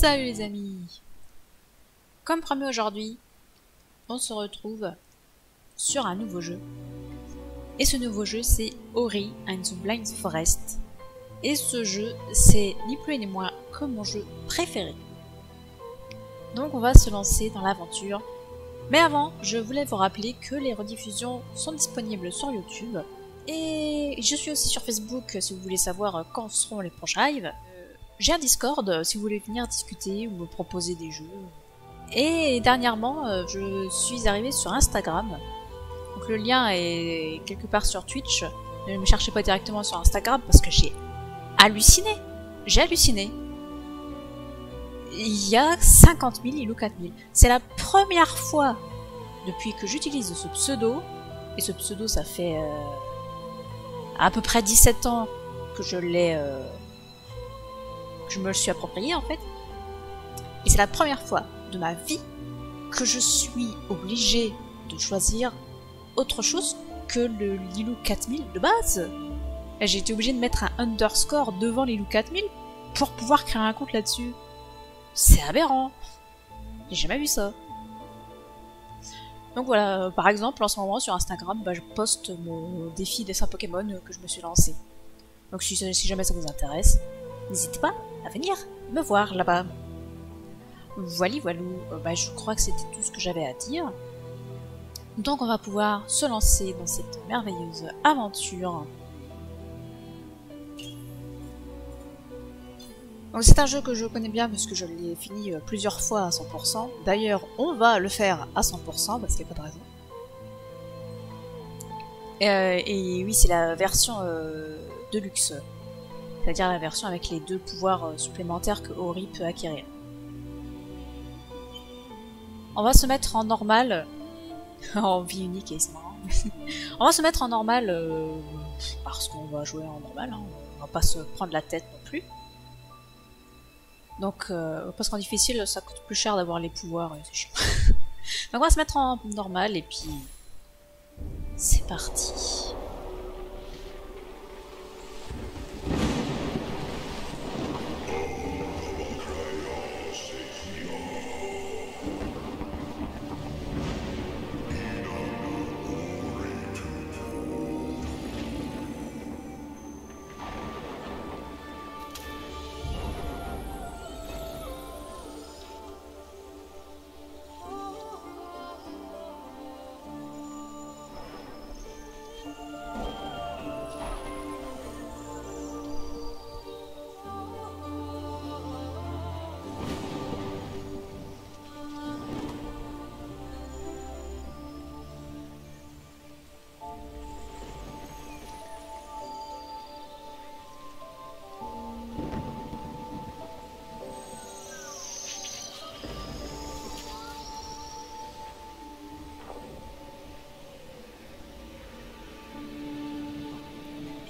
Salut les amis! Comme promis aujourd'hui, on se retrouve sur un nouveau jeu. Et ce nouveau jeu c'est Ori and the Blind Forest. Et ce jeu c'est ni plus ni moins que mon jeu préféré. Donc on va se lancer dans l'aventure. Mais avant, je voulais vous rappeler que les rediffusions sont disponibles sur YouTube. Et je suis aussi sur Facebook si vous voulez savoir quand seront les prochains lives. J'ai un Discord si vous voulez venir discuter ou me proposer des jeux. Et dernièrement, je suis arrivée sur Instagram. Donc le lien est quelque part sur Twitch. Ne me cherchez pas directement sur Instagram parce que j'ai halluciné. J'ai halluciné. Il y a 50 000 Ilou 4000. C'est la première fois depuis que j'utilise ce pseudo. Et ce pseudo, ça fait à peu près 17 ans que je l'ai... je me le suis approprié en fait. Et c'est la première fois de ma vie que je suis obligée de choisir autre chose que le Lilou 4000 de base. J'ai été obligée de mettre un underscore devant Lilou 4000 pour pouvoir créer un compte là-dessus. C'est aberrant. J'ai jamais vu ça. Donc voilà, par exemple, en ce moment sur Instagram, je poste mon défi dessin Pokémon que je me suis lancé. Donc si jamais ça vous intéresse, n'hésitez pas à venir me voir là-bas. Voilà, je crois que c'était tout ce que j'avais à dire. Donc on va pouvoir se lancer dans cette merveilleuse aventure. Donc c'est un jeu que je connais bien parce que je l'ai fini plusieurs fois à 100%. D'ailleurs, on va le faire à 100% parce qu'il n'y a pas de raison. Et oui, c'est la version Deluxe. C'est-à-dire la version avec les 2 pouvoirs supplémentaires que Ori peut acquérir. On va se mettre en normal. En vie unique et c'est marrant. On va se mettre en normal parce qu'on va jouer en normal. Hein. On va pas se prendre la tête non plus. Donc, parce qu'en difficile, ça coûte plus cher d'avoir les pouvoirs. C'est chiant. Donc on va se mettre en normal et puis... c'est parti.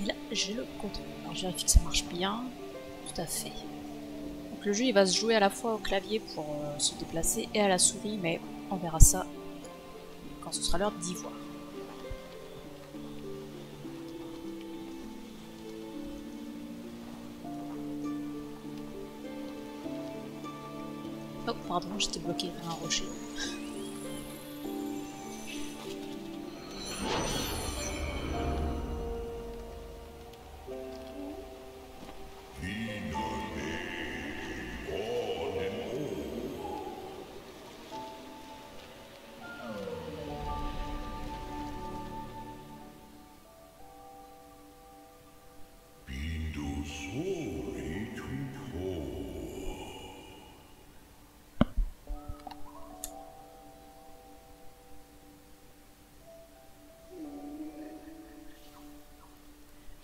Et là, j'ai le contrôle. Alors je vérifie que ça marche bien. Tout à fait. Donc le jeu il va se jouer à la fois au clavier pour se déplacer et à la souris, mais on verra ça quand ce sera l'heure d'y voir. Oh pardon, j'étais bloqué par un rocher.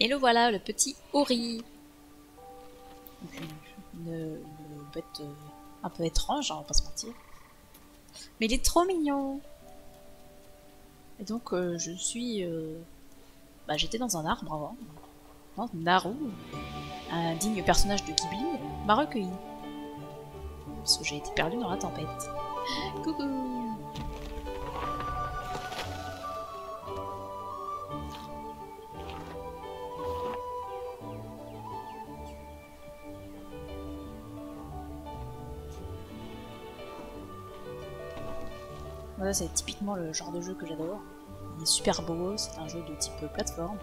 Et le voilà, le petit Ori. Une bête un peu étrange, hein, on va pas se mentir. Mais il est trop mignon. Et donc je suis... j'étais dans un arbre avant. Non, Naru, un digne personnage de Ghibli, m'a recueilli. Parce que j'ai été perdue dans la tempête. Coucou! Ça, c'est typiquement le genre de jeu que j'adore. Il est super beau, c'est un jeu de type plateforme.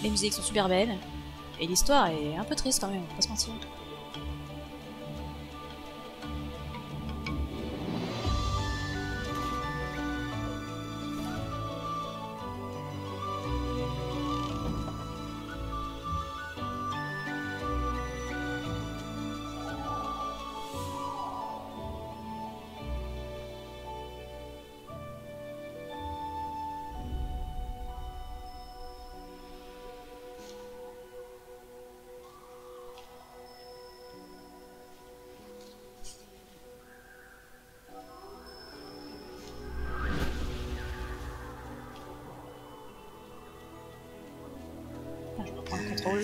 Les musiques sont super belles. Et l'histoire est un peu triste quand même, on va pas se mentir. Je vais reprendre le contrôle.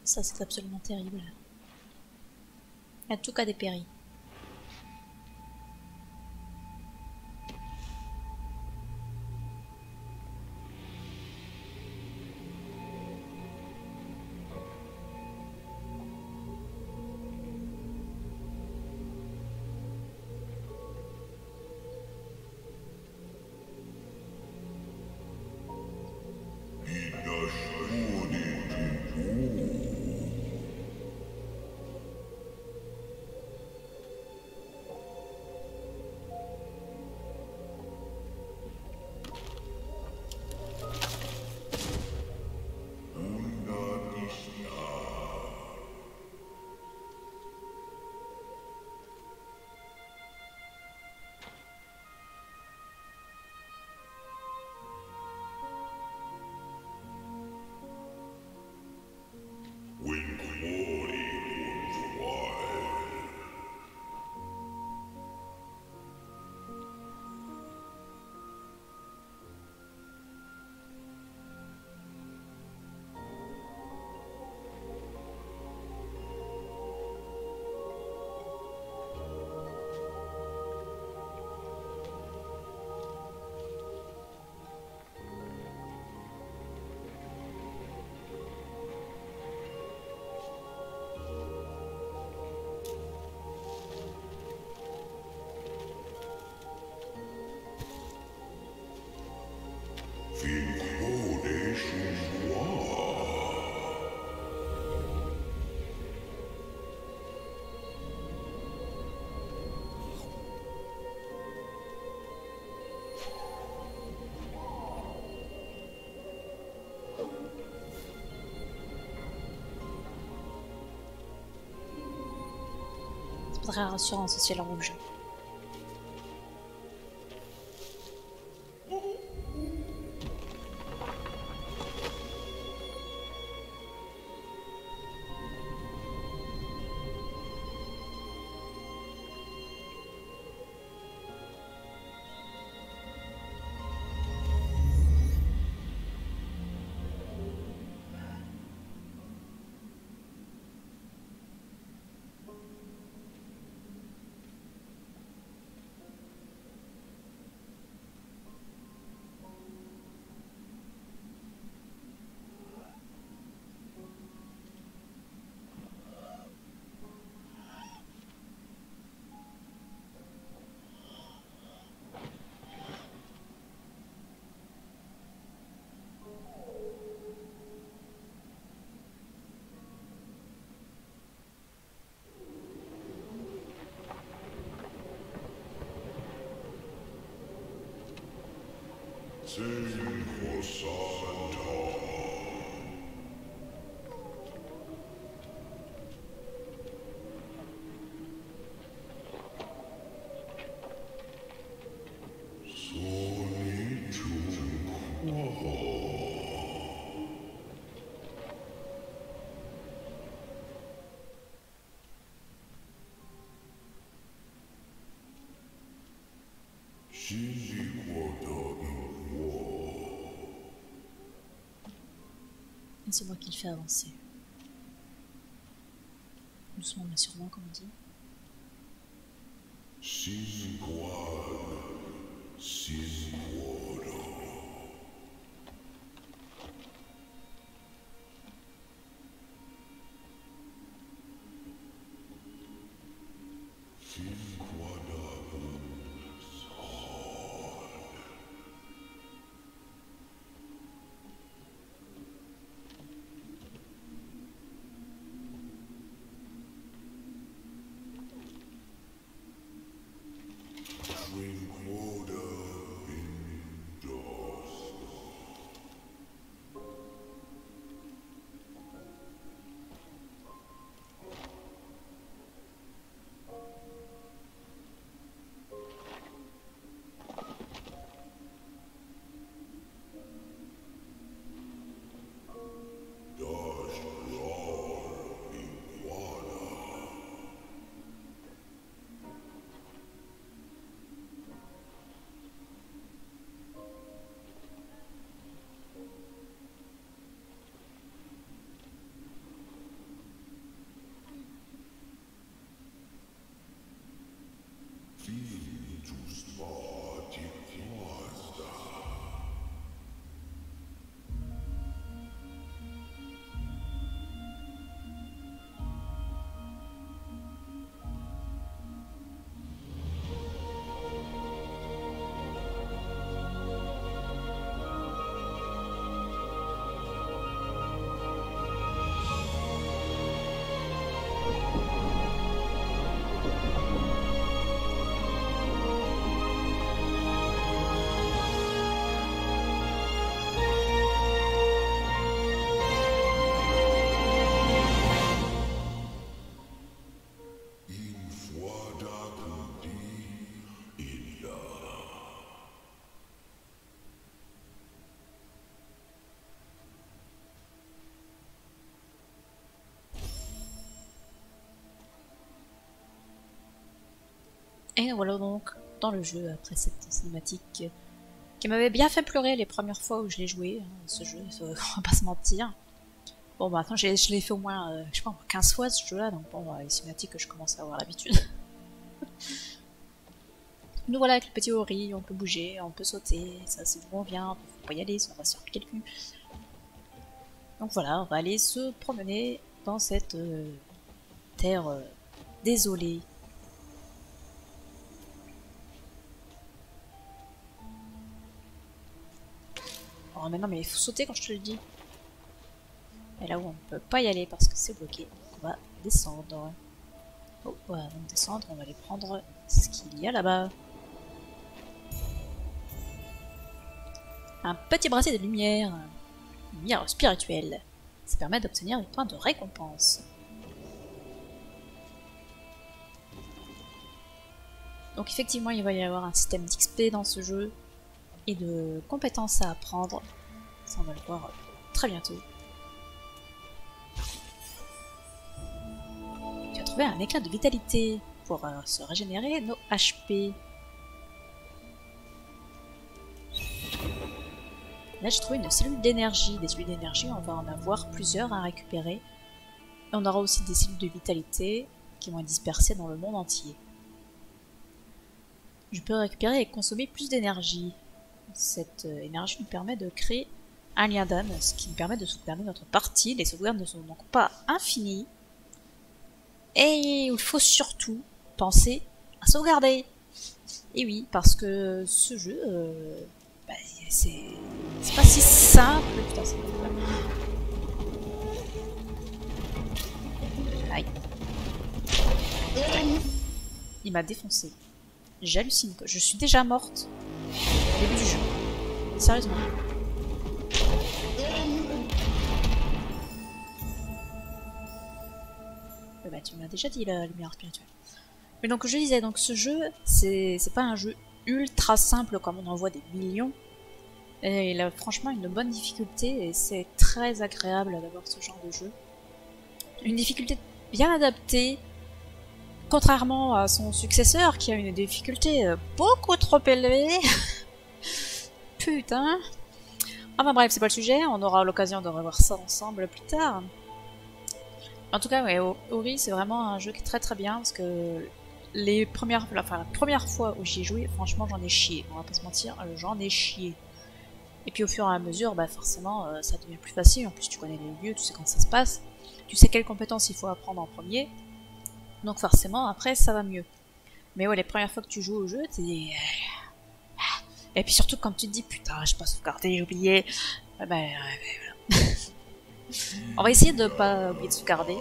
Ça, c'est absolument terrible. Il y a tout cas dépéri. C'est pas très rassurant ce ciel rouge. Et c'est moi qui le fais avancer. Doucement mais sûrement, comme on dit. Et voilà donc dans le jeu, après cette cinématique qui m'avait bien fait pleurer les premières fois où je l'ai joué, hein, ce jeu, on va pas se mentir. Bon bah maintenant je l'ai fait au moins, je sais pas, 15 fois ce jeu là, donc bon, les cinématiques je commence à avoir l'habitude. Nous voilà avec le petit Ori, on peut bouger, on peut sauter, ça c'est bon, on vient, faut pas y aller, sinon on va se faire piquer le cul. Donc voilà, on va aller se promener dans cette terre désolée. Oh mais non mais il faut sauter quand je te le dis. Et là où on peut pas y aller parce que c'est bloqué, on va descendre. Oh, ouais, avant de descendre, on va aller prendre ce qu'il y a là-bas. Un petit bracelet de lumière. Une lumière spirituelle. Ça permet d'obtenir des points de récompense. Donc effectivement, il va y avoir un système d'XP dans ce jeu et de compétences à apprendre. Ça, on va le voir très bientôt. Tu as trouvé un éclat de vitalité pour se régénérer nos HP. Là, j'ai trouvé une cellule d'énergie. Des cellules d'énergie, on va en avoir plusieurs à récupérer. Et on aura aussi des cellules de vitalité qui vont être dispersées dans le monde entier. Je peux récupérer et consommer plus d'énergie. Cette énergie nous permet de créer un lien d'âme, ce qui nous permet de sauvegarder notre partie. Les sauvegardes ne sont donc pas infinies. Et il faut surtout penser à sauvegarder. Et oui, parce que ce jeu, bah, c'est pas si simple. Putain, c'est aïe. Il m'a défoncé. J'hallucine. Je suis déjà morte au début du jeu. Sérieusement. Bah, tu m'as déjà dit la lumière spirituelle. Mais donc je disais, donc ce jeu, c'est pas un jeu ultra simple comme on en voit des millions. Et il a franchement une bonne difficulté et c'est très agréable d'avoir ce genre de jeu. Une difficulté bien adaptée, contrairement à son successeur qui a une difficulté beaucoup trop élevée. Putain. Enfin bref, c'est pas le sujet, on aura l'occasion de revoir ça ensemble plus tard. En tout cas, ouais, Ori c'est vraiment un jeu qui est très très bien parce que la première fois où j'y ai joué, franchement j'en ai chié, on va pas se mentir, j'en ai chié. Et puis au fur et à mesure, bah forcément ça devient plus facile, en plus tu connais les lieux, tu sais quand ça se passe, tu sais quelles compétences il faut apprendre en premier, donc forcément après ça va mieux. Mais ouais, les premières fois que tu joues au jeu, t'es... Et puis surtout quand tu te dis putain, j'ai pas sauvegardé, j'ai oublié, voilà. On va essayer de pas oublier de sauvegarder.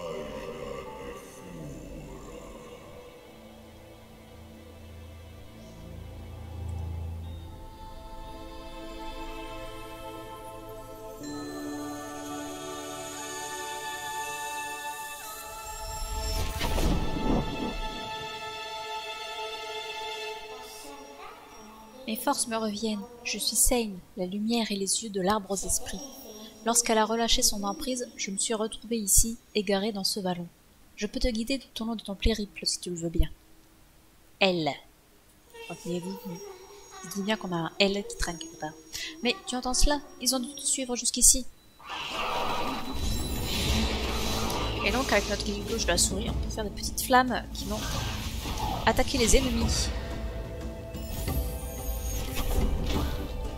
Mes forces me reviennent. Je suis Seine, la lumière et les yeux de l'arbre aux esprits. Lorsqu'elle a relâché son emprise, je me suis retrouvée ici, égarée dans ce vallon. Je peux te guider tout au long de ton périple, si tu le veux bien. Elle. Retenez-vous, dites-vous bien qu'on a un L qui traîne quelque part. Mais tu entends cela? Ils ont dû te suivre jusqu'ici. Et donc, avec notre clic gauche de la souris, on peut faire des petites flammes qui vont attaquer les ennemis.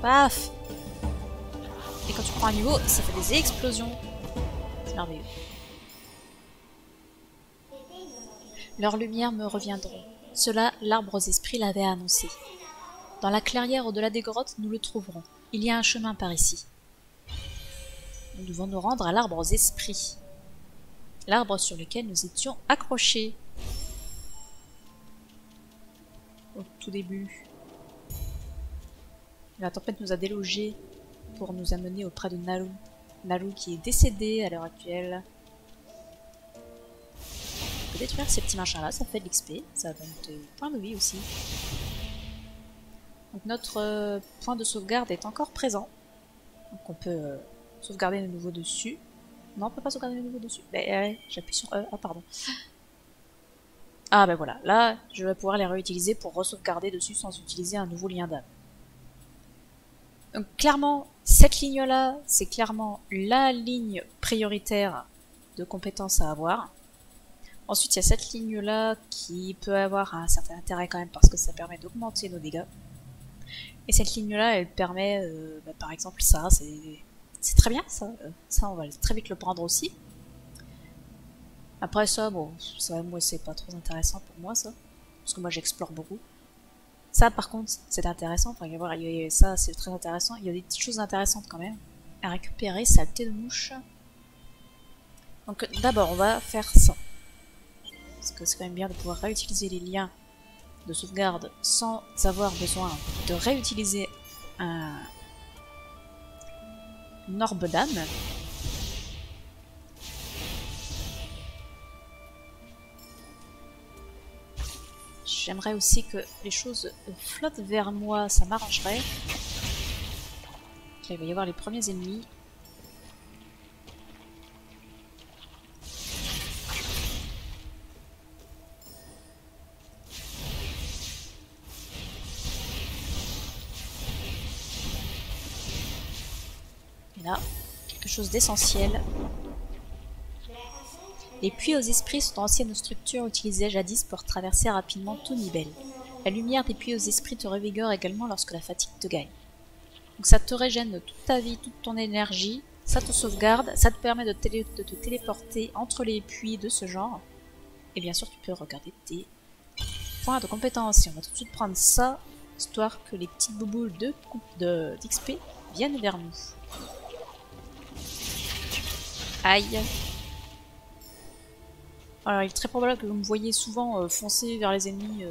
Paf! Et quand tu prends un niveau, ça fait des explosions. C'est merveilleux. Leurs lumières me reviendront. Cela, l'arbre aux esprits l'avait annoncé. Dans la clairière au-delà des grottes, nous le trouverons. Il y a un chemin par ici. Nous devons nous rendre à l'arbre aux esprits. L'arbre sur lequel nous étions accrochés. Au tout début. La tempête nous a délogés pour nous amener auprès de Nalu. Nalu qui est décédé à l'heure actuelle. On peut détruire ces petits machins là, ça fait de l'XP, ça donne des points de vie aussi. Donc notre point de sauvegarde est encore présent. Donc on peut sauvegarder de nouveau dessus. Non, on peut pas sauvegarder de nouveau dessus. Ben, j'appuie sur E, ah pardon. Ah ben voilà, là je vais pouvoir les réutiliser pour re-sauvegarder dessus sans utiliser un nouveau lien d'âme. Donc clairement, cette ligne-là, c'est clairement la ligne prioritaire de compétences à avoir. Ensuite, il y a cette ligne-là qui peut avoir un certain intérêt quand même parce que ça permet d'augmenter nos dégâts. Et cette ligne-là, elle permet, par exemple, ça, c'est très bien ça. Ça, on va très vite le prendre aussi. Après ça, bon, ça, moi, c'est pas trop intéressant pour moi, ça. Parce que moi, j'explore beaucoup. Ça, par contre, c'est intéressant. Enfin, ça, c'est très intéressant. Il y a des petites choses intéressantes quand même à récupérer. Saleté de mouche. Donc, d'abord, on va faire ça. Parce que c'est quand même bien de pouvoir réutiliser les liens de sauvegarde sans avoir besoin de réutiliser un orbe d'âme. J'aimerais aussi que les choses flottent vers moi, ça m'arrangerait. Là, il va y avoir les premiers ennemis. Et là, quelque chose d'essentiel. Les puits aux esprits sont d'anciennes structures utilisées jadis pour traverser rapidement tout Nibel. La lumière des puits aux esprits te revigore également lorsque la fatigue te gagne. Donc ça te régène toute ta vie, toute ton énergie, ça te sauvegarde, ça te permet de te téléporter entre les puits de ce genre. Et bien sûr tu peux regarder tes points de compétence. Et on va tout de suite prendre ça, histoire que les petites bouboules d'XP viennent vers nous. Aïe. Alors, il est très probable que vous me voyez souvent foncer vers les ennemis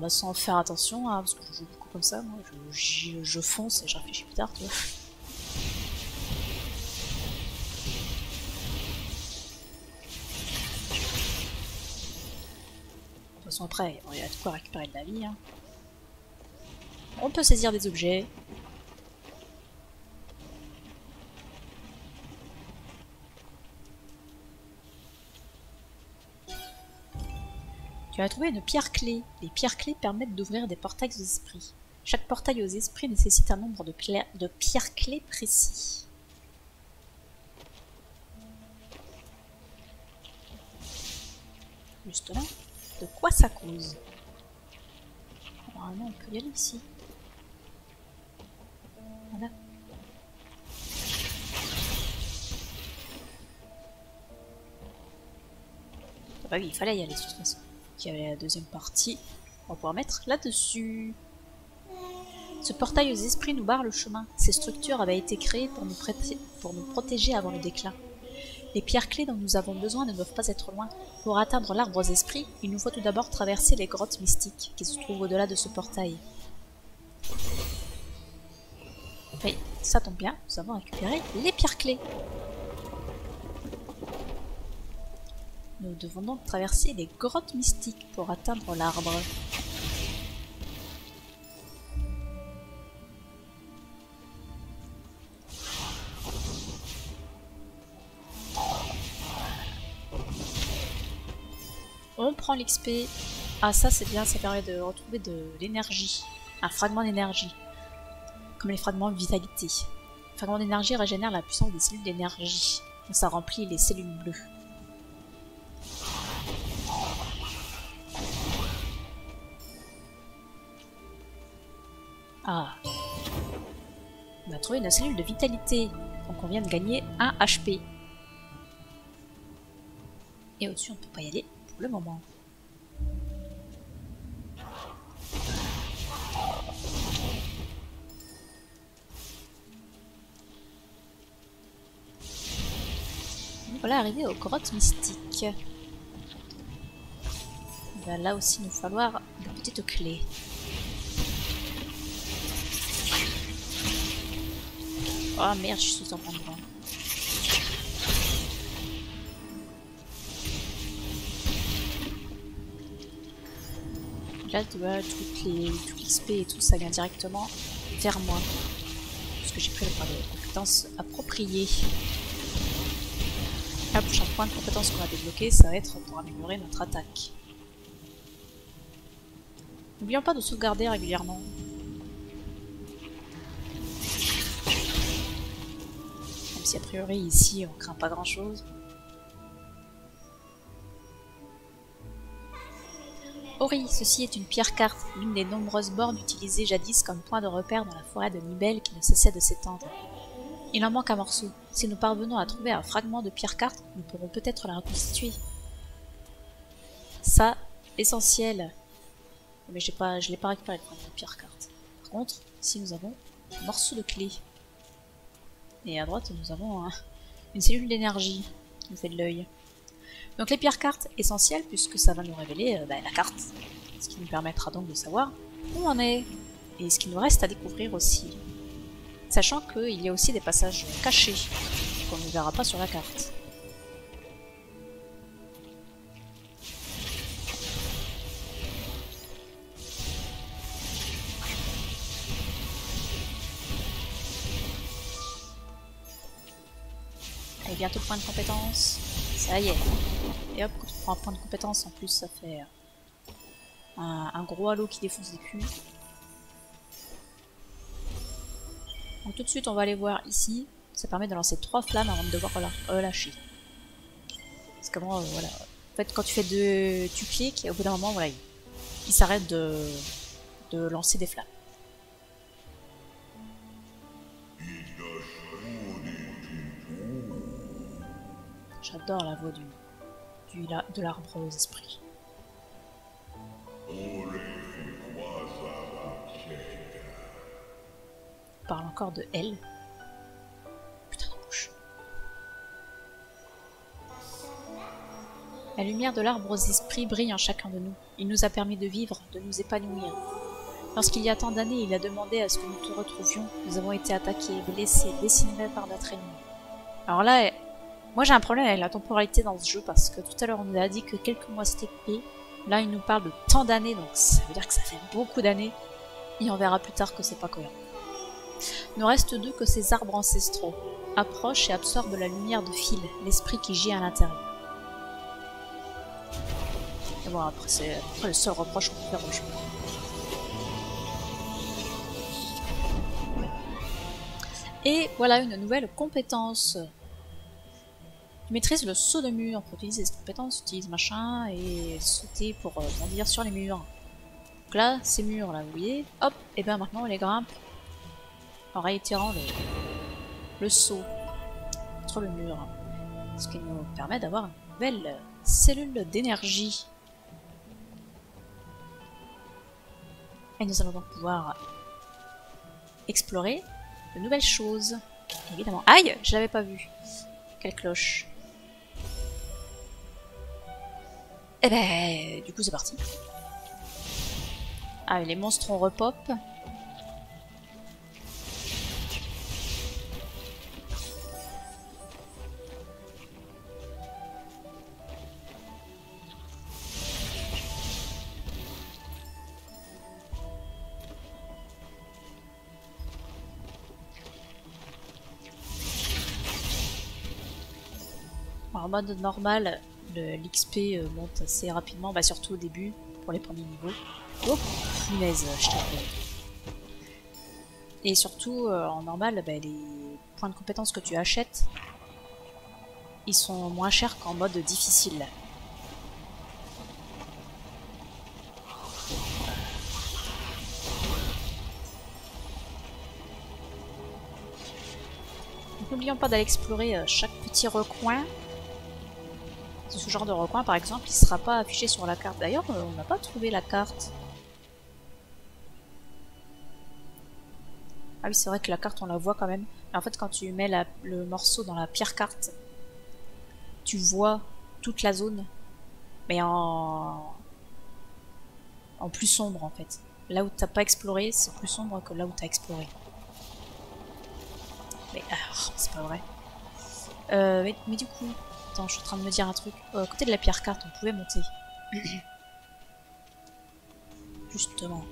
sans faire attention, hein, parce que je joue beaucoup comme ça, moi je fonce et je réfléchis plus tard, tu vois. De toute façon après, il y a de quoi récupérer de la vie. Hein. On peut saisir des objets. Tu as trouvé une pierre clé. Les pierres clés permettent d'ouvrir des portails aux esprits. Chaque portail aux esprits nécessite un nombre de pierres clés précis. Justement, de quoi ça cause? Normalement, on peut y aller ici. Voilà. Ah bah oui, il fallait y aller de toute façon. Il y avait la deuxième partie. On va pouvoir mettre là-dessus. Ce portail aux esprits nous barre le chemin. Ces structures avaient été créées pour nous protéger avant le déclin. Les pierres clés dont nous avons besoin ne doivent pas être loin. Pour atteindre l'arbre aux esprits, il nous faut tout d'abord traverser les grottes mystiques qui se trouvent au-delà de ce portail. Oui, ça tombe bien, nous avons récupéré les pierres clés. Nous devons donc traverser les grottes mystiques pour atteindre l'arbre. On prend l'XP. Ah ça c'est bien, ça permet de retrouver de l'énergie. Un fragment d'énergie. Comme les fragments de vitalité. Le fragment d'énergie régénère la puissance des cellules d'énergie. Donc ça remplit les cellules bleues. Ah. On a trouvé une cellule de vitalité. Donc on vient de gagner 1 HP. Et au-dessus on ne peut pas y aller pour le moment. Voilà, arrivé aux grottes mystiques. Il va là aussi nous falloir une petite clé. Oh merde, je suis sous en prendre. Là, tu vois, tout l'XP et tout, ça vient directement vers moi. Parce que j'ai pris le point de compétence approprié. Le prochain point de compétence qu'on va débloquer, ça va être pour améliorer notre attaque. N'oublions pas de sauvegarder régulièrement. Même si a priori ici on craint pas grand chose. Ori, ceci est une pierre carte, l'une des nombreuses bornes utilisées jadis comme point de repère dans la forêt de Nibel qui ne cessait de s'étendre. Il en manque un morceau. Si nous parvenons à trouver un fragment de pierre carte, nous pourrons peut-être la reconstituer. Ça, essentiel. Mais je l'ai pas récupéré le fragment de pierre carte. Par contre, ici nous avons un morceau de clé. Et à droite, nous avons une cellule d'énergie qui nous fait de l'œil. Donc les pierres cartes essentielles, puisque ça va nous révéler la carte. Ce qui nous permettra donc de savoir où on est. Et ce qu'il nous reste à découvrir aussi. Sachant qu'il y a aussi des passages cachés qu'on ne verra pas sur la carte. Allez, bientôt le point de compétence. Ça y est. Et hop, quand on prend un point de compétence, en plus ça fait un gros halo qui défonce des culs. Donc tout de suite on va aller voir ici, ça permet de lancer 3 flammes avant de devoir relâcher. Parce que bon, voilà. En fait quand tu fais tu cliques et au bout d'un moment voilà, il s'arrête de lancer des flammes. J'adore la voix de l'arbre aux esprits. On parle encore de elle. Putain de bouche. La lumière de l'arbre aux esprits brille en chacun de nous. Il nous a permis de vivre, de nous épanouir. Lorsqu'il y a tant d'années, il a demandé à ce que nous te retrouvions. Nous avons été attaqués, blessés, décimés par notre ennemi. Alors là, moi j'ai un problème avec la temporalité dans ce jeu parce que tout à l'heure on nous a dit que quelques mois s'étaient écoulés. Là il nous parle de tant d'années, donc ça veut dire que ça fait beaucoup d'années. Et on verra plus tard que c'est pas cohérent. Ne reste d'eux que ces arbres ancestraux. Approche et absorbe la lumière de Phil, l'esprit qui gît à l'intérieur. Et bon, après c'est le seul reproche qu'on peut faire au jeu. Et voilà une nouvelle compétence. Tu maîtrises le saut de mur. Pour utiliser cette compétence, utilise machin et sauter pour bondir sur les murs. Donc là, ces murs là, vous voyez, hop, et bien maintenant on les grimpe en réitérant le saut contre le mur. Ce qui nous permet d'avoir une nouvelle cellule d'énergie. Et nous allons donc pouvoir explorer de nouvelles choses. Évidemment. Aïe, je l'avais pas vu. Quelle cloche. Et ben, du coup c'est parti. Ah, les monstres on repop. En mode normal, l'XP monte assez rapidement, bah surtout au début, pour les premiers niveaux. Oh, punaise, je t'appelle. Et surtout, en normal, bah, les points de compétences que tu achètes, ils sont moins chers qu'en mode difficile. N'oublions pas d'aller explorer chaque petit recoin. Ce genre de recoin, par exemple, il ne sera pas affiché sur la carte. D'ailleurs, on n'a pas trouvé la carte. Ah oui, c'est vrai que la carte, on la voit quand même. Mais en fait, quand tu mets le morceau dans la pire carte, tu vois toute la zone, mais en plus sombre, en fait. Là où t'as pas exploré, c'est plus sombre que là où t'as exploré. Mais c'est pas vrai. Mais du coup... Attends, je suis en train de me dire un truc. À côté de la pierre carte, on pouvait monter. Justement.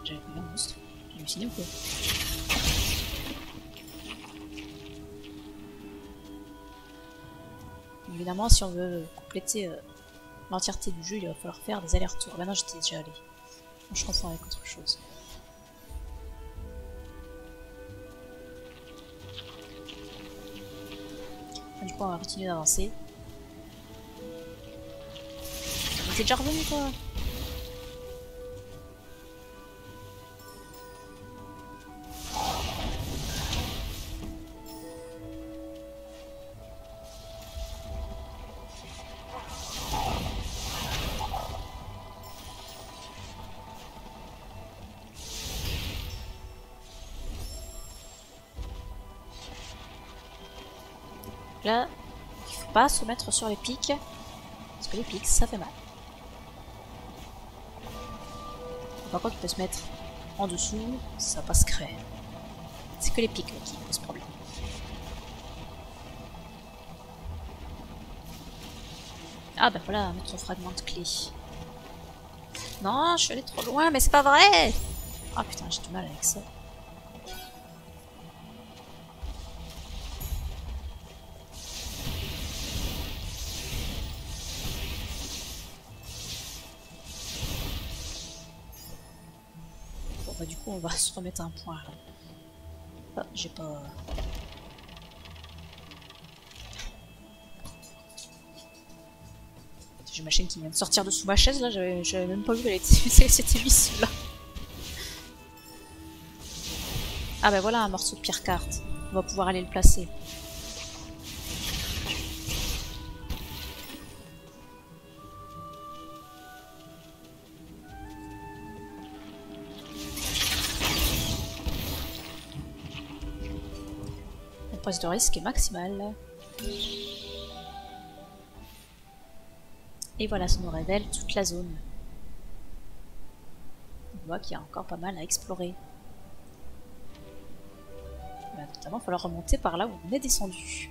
J'avais vu un monstre. J'ai halluciné ou quoi? Évidemment, si on veut compléter l'entièreté du jeu, il va falloir faire des allers-retours. Maintenant, j'étais déjà allé. Je confonds avec autre chose. Du coup, on va continuer d'avancer. T'es déjà revenu, toi? Là, il faut pas se mettre sur les pics, parce que les pics, ça fait mal. Par contre, il peut se mettre en dessous, ça passe crème. C'est que les pics qui posent problème. Ah bah voilà, notre fragment de clé. Non, je suis allée trop loin, mais c'est pas vrai! Ah putain, j'ai du mal avec ça. Bah, du coup, on va se remettre un point. Ah, j'ai pas... J'ai ma chaîne qui vient de sortir de sous ma chaise, là, j'avais même pas vu qu'elle s'était mise là. Ah bah voilà, un morceau de pierre carte. On va pouvoir aller le placer. Prise de risque est maximale. Et voilà, ça nous révèle toute la zone. On voit qu'il y a encore pas mal à explorer. Bah, notamment, il va falloir remonter par là où on est descendu.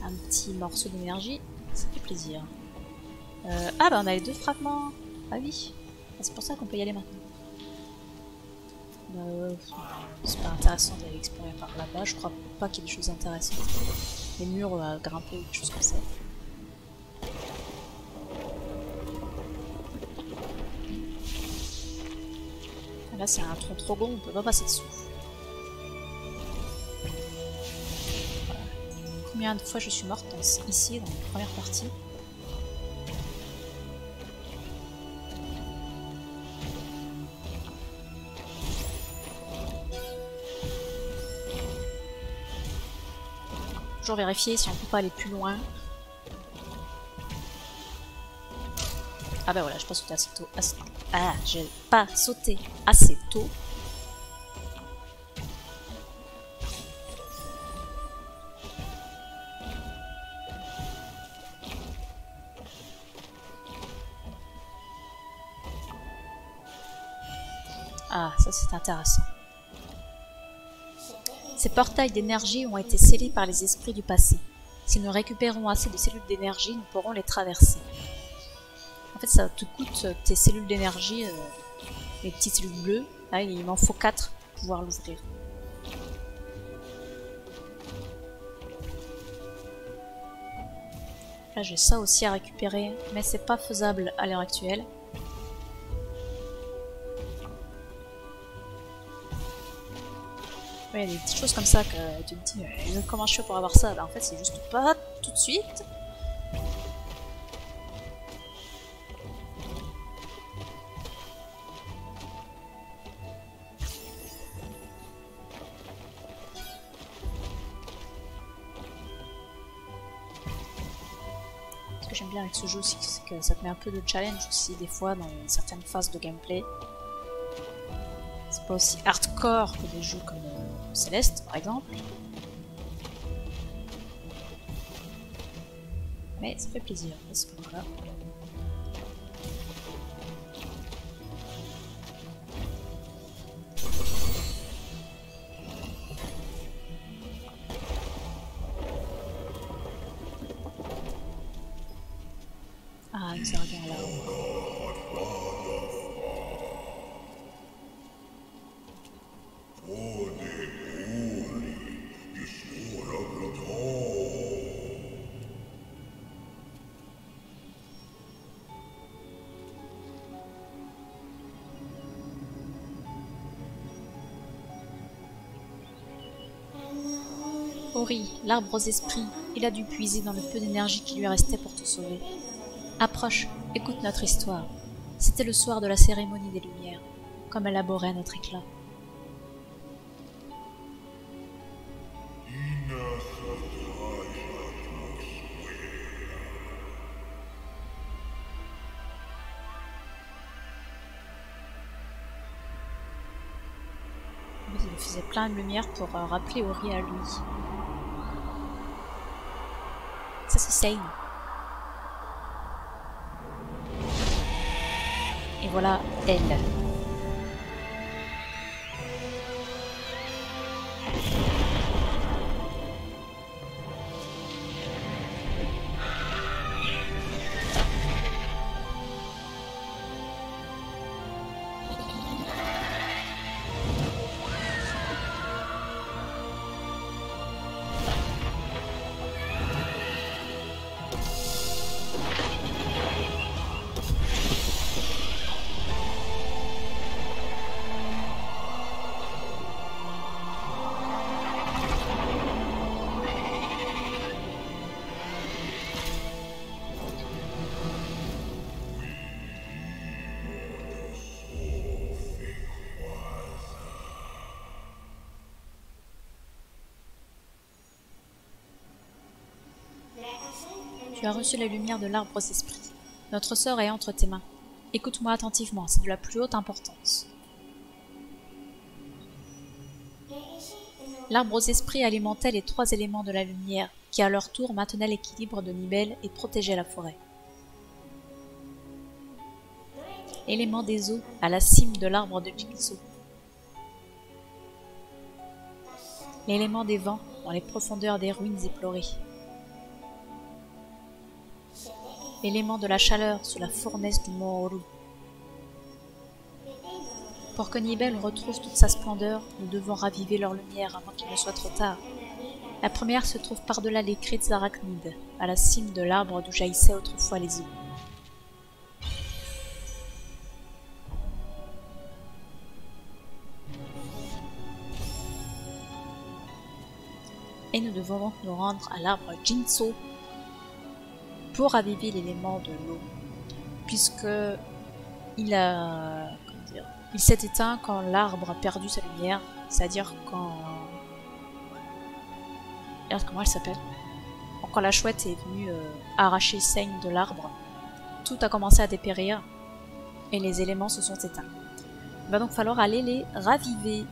Un petit morceau d'énergie, ça fait plaisir. Ah bah on a les 2 fragments. Ah oui, ah, c'est pour ça qu'on peut y aller maintenant. C'est pas intéressant d'aller explorer par là-bas, je crois pas qu'il y ait des choses intéressantes. Les murs à grimper ou des choses comme ça. Là c'est un tronc trop gros, on peut pas passer dessous. Voilà. Combien de fois je suis morte ici dans la première partie? Toujours vérifier si on peut pas aller plus loin. Ah bah voilà, j'ai pas sauté assez tôt. Ah, j'ai pas sauté assez tôt. Ah, ça c'est intéressant. Ces portails d'énergie ont été scellés par les esprits du passé. Si nous récupérons assez de cellules d'énergie, nous pourrons les traverser. En fait, ça te coûte tes cellules d'énergie, les petites cellules bleues. Là, il m'en faut 4 pour pouvoir l'ouvrir. Là, j'ai ça aussi à récupérer, mais c'est pas faisable à l'heure actuelle. Il y a des petites choses comme ça que tu te dis comment je fais pour avoir ça? Bah, en fait c'est juste pas tout de suite. Ce que j'aime bien avec ce jeu aussi, c'est que ça te met un peu de challenge aussi des fois dans certaines phases de gameplay. C'est pas aussi hardcore que des jeux comme Céleste par exemple. Mais ça fait plaisir, c'est pas grave. Ah, ça revient là-haut. Ori, l'arbre aux esprits, il a dû puiser dans le peu d'énergie qui lui restait pour te sauver. Approche, écoute notre histoire. C'était le soir de la cérémonie des Lumières, comme elle abhorrait notre éclat. Il faisait plein de lumière pour rappeler Ori à lui. Ça c'est Sane. Et voilà elle. Tu as reçu la lumière de l'arbre aux esprits. Notre sort est entre tes mains. Écoute-moi attentivement, c'est de la plus haute importance. L'arbre aux esprits alimentait les 3 éléments de la lumière, qui à leur tour maintenaient l'équilibre de Nibel et protégeaient la forêt. Élément des eaux, à la cime de l'arbre de Jinso. L'élément des vents, dans les profondeurs des ruines éplorées. L'élément de la chaleur, sous la fournaise du mont Oru. Pour que Nibel retrouve toute sa splendeur, nous devons raviver leur lumière avant qu'il ne soit trop tard. La première se trouve par-delà les cris des arachnides, à la cime de l'arbre d'où jaillissaient autrefois les eaux. Et nous devons donc nous rendre à l'arbre Jinso pour raviver l'élément de l'eau, puisque il s'est éteint quand l'arbre a perdu sa lumière, c'est-à-dire quand... Comment elle s'appelle? Quand la chouette est venue arracher Seigne de l'arbre, tout a commencé à dépérir et les éléments se sont éteints. Il va donc falloir aller les raviver.